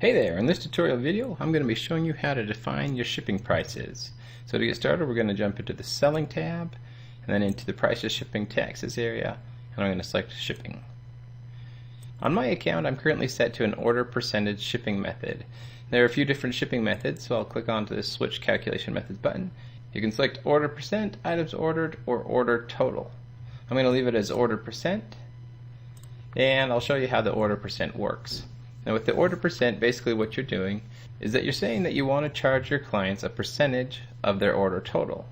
Hey there, in this tutorial video I'm going to be showing you how to define your shipping prices. So to get started we're going to jump into the Selling tab and then into the Prices, Shipping, Taxes area, and I'm going to select Shipping. On my account I'm currently set to an order percentage shipping method. There are a few different shipping methods, so I'll click onto the Switch Calculation Methods button. You can select Order Percent, Items Ordered, or Order Total. I'm going to leave it as Order Percent, and I'll show you how the Order Percent works. Now with the order percent, basically what you're doing is that you're saying that you want to charge your clients a percentage of their order total.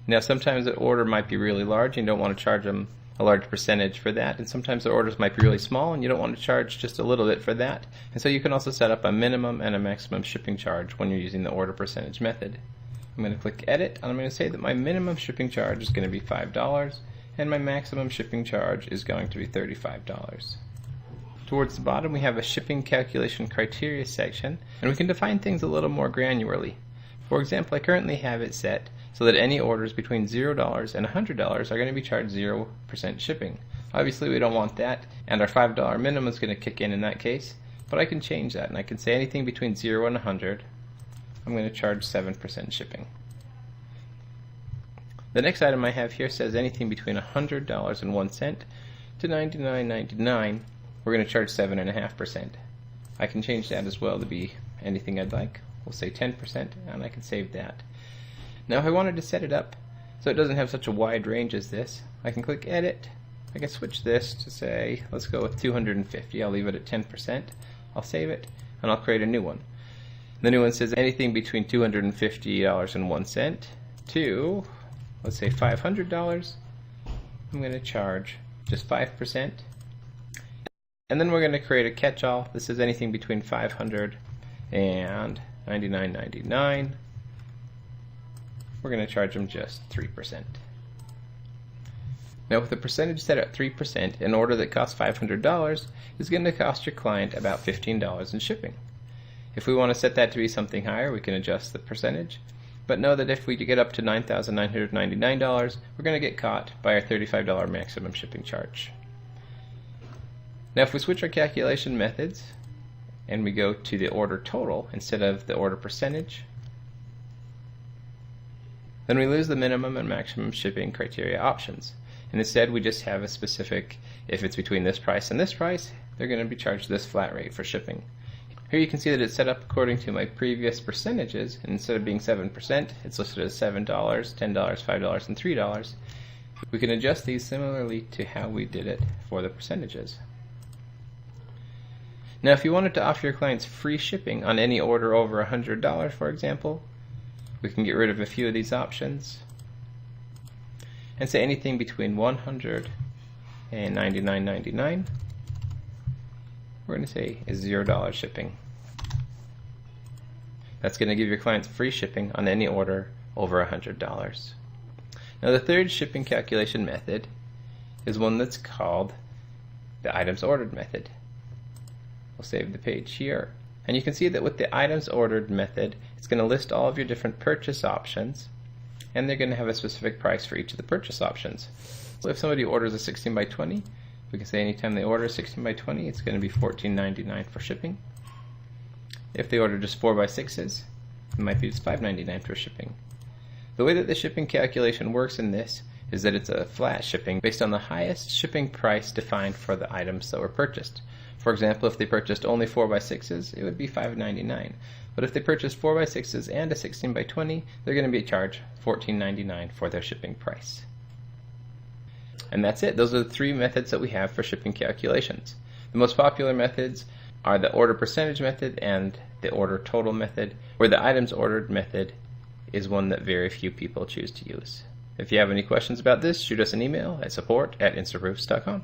Now sometimes the order might be really large and you don't want to charge them a large percentage for that, and sometimes the orders might be really small and you don't want to charge just a little bit for that. And so you can also set up a minimum and a maximum shipping charge when you're using the order percentage method. I'm going to click Edit and I'm going to say that my minimum shipping charge is going to be $5 and my maximum shipping charge is going to be $35. Towards the bottom we have a shipping calculation criteria section, and we can define things a little more granularly. For example, I currently have it set so that any orders between $0 and $100 are going to be charged 0% shipping. Obviously we don't want that, and our $5 minimum is going to kick in that case, but I can change that and I can say anything between 0 and 100 I'm going to charge 7% shipping. The next item I have here says anything between $100.01 to $99.99 we're going to charge 7.5%. I can change that as well to be anything I'd like. We'll say 10% and I can save that. Now if I wanted to set it up so it doesn't have such a wide range as this, I can click Edit. I can switch this to say, let's go with 250. I'll leave it at 10%. I'll save it and I'll create a new one. The new one says anything between $250.01 to, let's say $500. I'm going to charge just 5%. And then we're going to create a catch-all. This is anything between $500 and $99.99. We're going to charge them just 3%. Now with the percentage set at 3%, an order that costs $500 is going to cost your client about $15 in shipping. If we want to set that to be something higher, we can adjust the percentage. But know that if we get up to $9,999, we're going to get caught by our $35 maximum shipping charge. Now if we switch our calculation methods and we go to the order total instead of the order percentage, then we lose the minimum and maximum shipping criteria options. And instead we just have a specific, if it's between this price and this price, they're going to be charged this flat rate for shipping. Here you can see that it's set up according to my previous percentages, and instead of being 7%, it's listed as $7, $10, $5, and $3. We can adjust these similarly to how we did it for the percentages. Now if you wanted to offer your clients free shipping on any order over $100, for example, we can get rid of a few of these options and say anything between $100 and $99.99 we're going to say is $0 shipping. That's going to give your clients free shipping on any order over $100. Now the third shipping calculation method is one that's called the items ordered method. We'll save the page here, and you can see that with the items ordered method it's going to list all of your different purchase options, and they're going to have a specific price for each of the purchase options. So if somebody orders a 16 by 20, we can say anytime they order a 16 by 20 it's going to be $14.99 for shipping. If they order just 4 by 6s, it might be just $5.99 for shipping. The way that the shipping calculation works in this is that it's a flat shipping based on the highest shipping price defined for the items that were purchased. For example, if they purchased only 4 by 6s, it would be $5.99. But if they purchased 4 by 6s and a 16 by 20, they're going to be charged $14.99 for their shipping price. And that's it. Those are the three methods that we have for shipping calculations. The most popular methods are the order percentage method and the order total method, where the items ordered method is one that very few people choose to use. If you have any questions about this, shoot us an email at support@instaproofs.com.